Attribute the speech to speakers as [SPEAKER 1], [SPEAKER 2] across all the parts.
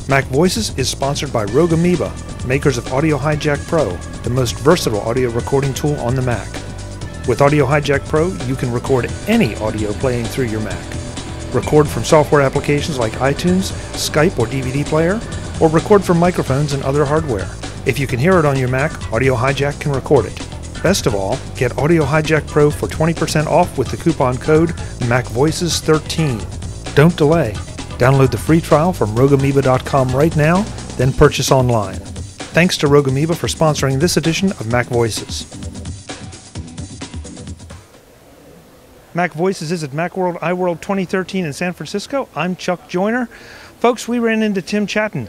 [SPEAKER 1] Mac Voices is sponsored by Rogue Amoeba, makers of Audio Hijack Pro, the most versatile audio recording tool on the Mac. With Audio Hijack Pro, you can record any audio playing through your Mac. Record from software applications like iTunes, Skype, or DVD player, or record from microphones and other hardware. If you can hear it on your Mac, Audio Hijack can record it. Best of all, get Audio Hijack Pro for 20% off with the coupon code MacVoices13. Don't delay. Download the free trial from rogueamoeba.com right now, then purchase online. Thanks to Rogue Amoeba for sponsoring this edition of Mac Voices. Mac Voices is at Macworld, iWorld 2013 in San Francisco. I'm Chuck Joyner. Folks, we ran into Tim Chaten.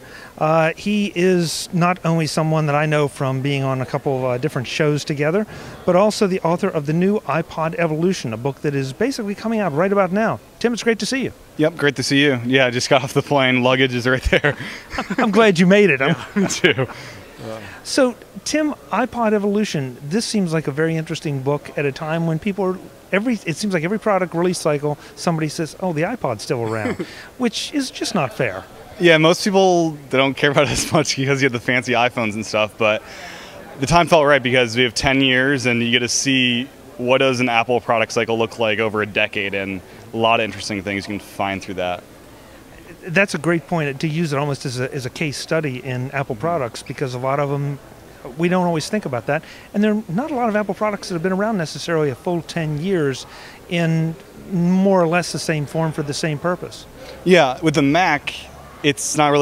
[SPEAKER 1] He is not only someone that I know from being on a couple of different shows together, but also the author of the new iPod Evolution, a book that is basically coming out right about now. Tim, it's great to see you.
[SPEAKER 2] Yep, great to see you. Yeah, I just got off the plane. Luggage is right there.
[SPEAKER 1] I'm glad you made it.
[SPEAKER 2] Yeah, me too.
[SPEAKER 1] So, Tim, iPod Evolution, this seems like a very interesting book at a time when people are, it seems like every product release cycle, somebody says, oh, the iPod's still around, which is just not fair.
[SPEAKER 2] Yeah, most people, they don't care about it as much because you have the fancy iPhones and stuff, but the time felt right because we have 10 years and you get to see what does an Apple product cycle look like over a decade, and a lot of interesting things you can find through that.
[SPEAKER 1] That's a great point, to use it almost as a case study in Apple products, because a lot of them, we don't always think about that. And there are not a lot of Apple products that have been around necessarily a full 10 years in more or less the same form for the same purpose.
[SPEAKER 2] Yeah, with the Mac, it's not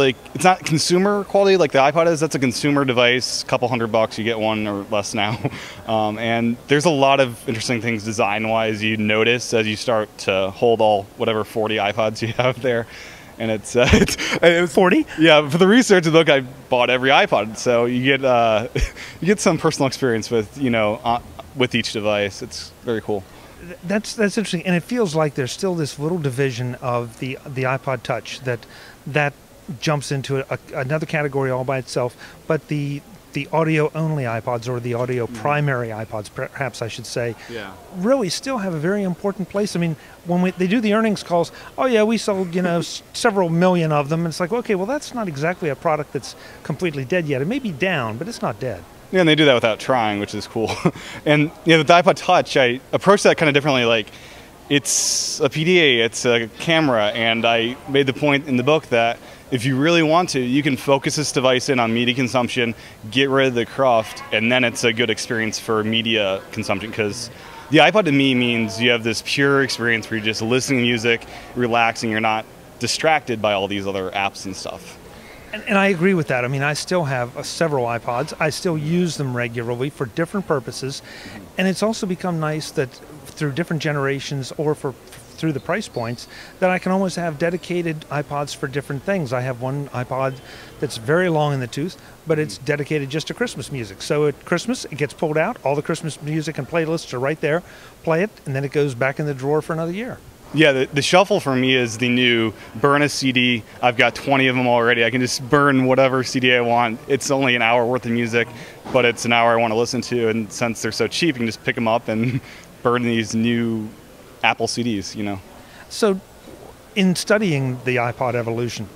[SPEAKER 2] consumer quality like the iPod is. That's a consumer device, a couple $100, you get one or less now. And there's a lot of interesting things design-wise you notice as you start to hold all whatever 40 iPods you have there. And it's
[SPEAKER 1] 40?
[SPEAKER 2] Yeah, for the research of the book, I bought every iPod, so you get some personal experience with with each device. It's very cool.
[SPEAKER 1] That's interesting, and it feels like there's still this little division of the iPod Touch that jumps into another category all by itself. But the audio-only iPods, or the audio primary iPods, perhaps I should say, really still have a very important place. I mean, when they do the earnings calls, oh yeah, we sold several million of them, and it's like, okay, well that's not exactly a product that's completely dead yet. It may be down, but it's not dead.
[SPEAKER 2] Yeah, and they do that without trying, which is cool. And with the iPod Touch, I approached that kind of differently. Like, it's a PDA, it's a camera, and I made the point in the book that if you really want to, you can focus this device in on media consumption, get rid of the cruft, and then it's a good experience for media consumption. Because the iPod to me means you have this pure experience where you're just listening to music, relaxing, you're not distracted by all these other apps and stuff.
[SPEAKER 1] And I agree with that. I mean, I still have several iPods. I still use them regularly for different purposes. And it's also become nice that through different generations or through the price points, that I can almost have dedicated iPods for different things. I have one iPod that's very long in the tooth, but it's dedicated just to Christmas music. So at Christmas, it gets pulled out. All the Christmas music and playlists are right there. Play it, and then it goes back in the drawer for another year.
[SPEAKER 2] Yeah, the shuffle for me is the new burn a CD. I've got 20 of them already. I can just burn whatever CD I want. It's only an hour worth of music, but it's an hour I want to listen to. And since they're so cheap, you can just pick them up and burn these new Apple CDs,
[SPEAKER 1] So in studying the iPod Evolution,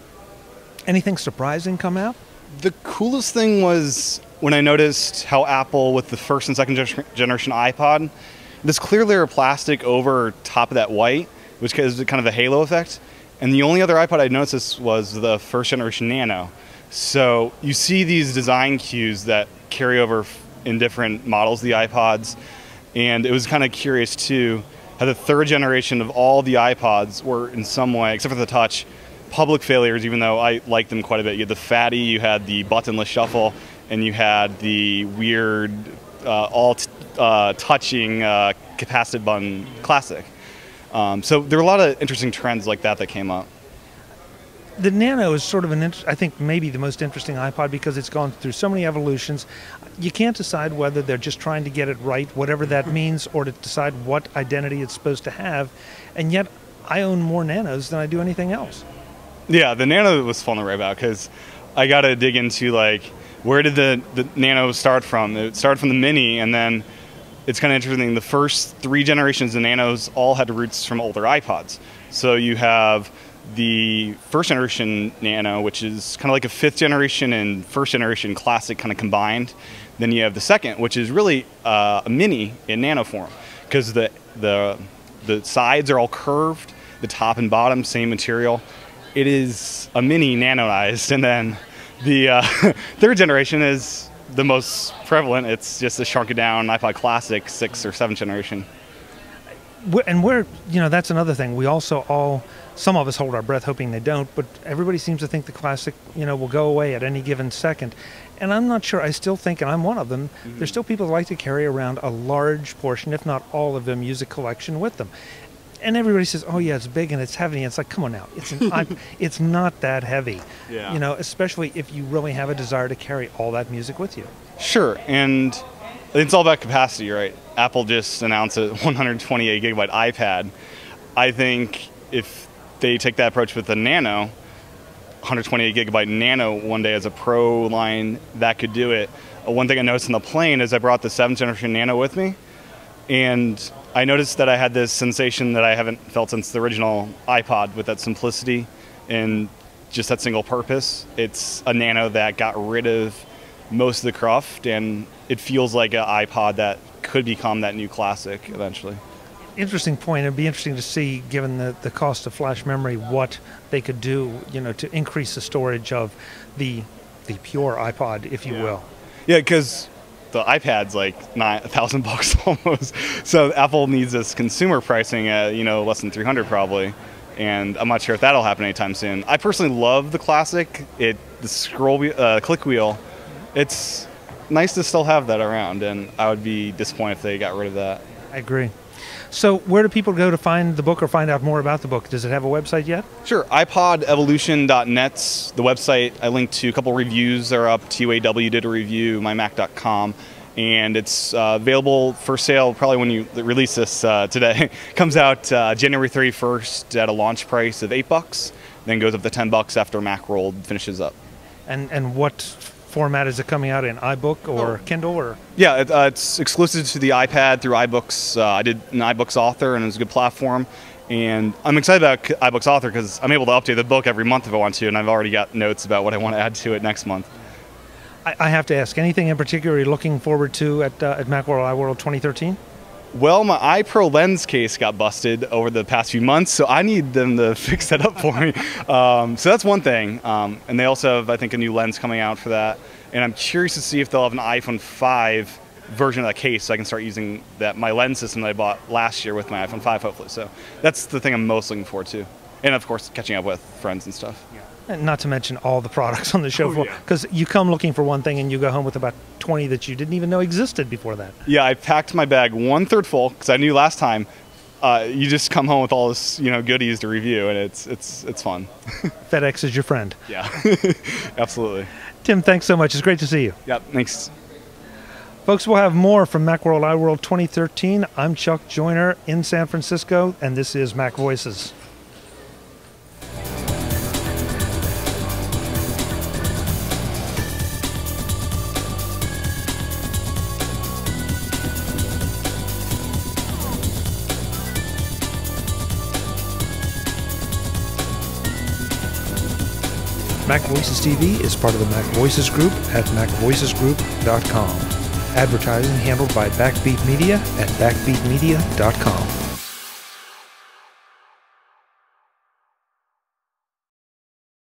[SPEAKER 1] anything surprising come out?
[SPEAKER 2] The coolest thing was when I noticed how Apple, with the first and second generation iPod, this clear layer of plastic over top of that white, which is kind of a halo effect. And the only other iPod I noticed this was the first generation Nano. So you see these design cues that carry over in different models of the iPods. And it was kind of curious too, how the third generation of all the iPods were in some way, except for the Touch, public failures, even though I liked them quite a bit. You had the Fatty, you had the buttonless shuffle, and you had the weird touching capacitive button Classic. So there were a lot of interesting trends like that came up.
[SPEAKER 1] The Nano is sort of I think maybe the most interesting iPod because it's gone through so many evolutions. You can't decide whether they're just trying to get it right, whatever that means, or to decide what identity it's supposed to have. And yet, I own more Nanos than I do anything else.
[SPEAKER 2] Yeah, the Nano was fun to write about because I got to dig into, like, where did the Nano start from? It started from the Mini, and then it's kind of interesting. The first 3 generations of Nanos all had roots from older iPods. So you have the first generation Nano, which is kind of like a 5th generation and 1st generation Classic kind of combined. Then you have the second, which is really a mini in Nano form, because the sides are all curved, the top and bottom same material. It is a mini nanoized, and then the 3rd generation is the most prevalent. It's just a shrunken down iPod Classic 6th or 7th generation.
[SPEAKER 1] And we're, that's another thing. We also some of us hold our breath hoping they don't, but everybody seems to think the Classic, will go away at any given second. And I'm not sure. I still think, and I'm one of them, there's still people who like to carry around a large portion, if not all of their music collection with them. And everybody says, oh yeah, it's big and it's heavy. And it's like, come on now, it's not that heavy.
[SPEAKER 2] Yeah.
[SPEAKER 1] Especially if you really have a desire to carry all that music with you.
[SPEAKER 2] Sure, and it's all about capacity, right? Apple just announced a 128 gigabyte iPad. I think if they take that approach with the Nano, 128 gigabyte Nano one day as a Pro line, that could do it. One thing I noticed on the plane is I brought the 7th generation Nano with me, and I noticed that I had this sensation that I haven't felt since the original iPod, with that simplicity and just that single purpose. It's a Nano that got rid of most of the cruft, and it feels like an iPod that could become that new Classic eventually.
[SPEAKER 1] Interesting point. It'd be interesting to see, given the cost of flash memory, what they could do, to increase the storage of the pure iPod, if you will.
[SPEAKER 2] Yeah, because the iPad's like $1,000 almost. So Apple needs this consumer pricing at less than $300 probably, and I'm not sure if that'll happen anytime soon. I personally love the Classic. The scroll wheel, click wheel. It's nice to still have that around, and I would be disappointed if they got rid of that.
[SPEAKER 1] I agree. So where do people go to find the book or find out more about the book? Does it have a website yet?
[SPEAKER 2] Sure. iPodevolution.net's the website. I linked to a couple reviews that are up. TUAW did a review, mymac.com, and it's available for sale probably when you release this today. Comes out January 31st at a launch price of $8, then goes up to $10 after Macworld finishes up.
[SPEAKER 1] And what format is it coming out in? iBook or Kindle? Or
[SPEAKER 2] yeah, it's exclusive to the iPad through iBooks. I did an iBooks Author, and it was a good platform. And I'm excited about iBooks Author because I'm able to update the book every month if I want to, and I've already got notes about what I want to add to it next month.
[SPEAKER 1] I have to ask, anything in particular you're looking forward to at Macworld iWorld 2013?
[SPEAKER 2] Well, my iPro lens case got busted over the past few months, so I need them to fix that up for me. So that's one thing. And they also have, I think, a new lens coming out for that. And I'm curious to see if they'll have an iPhone 5 version of that case, so I can start using my lens system that I bought last year with my iPhone 5, hopefully. So that's the thing I'm most looking forward to. And, of course, catching up with friends and stuff.
[SPEAKER 1] Yeah. And not to mention all the products on the show floor, because you come looking for one thing and you go home with about 20 that you didn't even know existed before that.
[SPEAKER 2] Yeah, I packed my bag 1/3 full because I knew last time you just come home with all this goodies to review, and it's fun.
[SPEAKER 1] FedEx is your friend.
[SPEAKER 2] Yeah, absolutely.
[SPEAKER 1] Tim, thanks so much. It's great to see you.
[SPEAKER 2] Yep, thanks.
[SPEAKER 1] Folks, we'll have more from Macworld iWorld 2013. I'm Chuck Joyner in San Francisco, and this is Mac Voices. Mac Voices TV is part of the Mac Voices Group at MacVoicesGroup.com. Advertising handled by Backbeat Media at BackbeatMedia.com.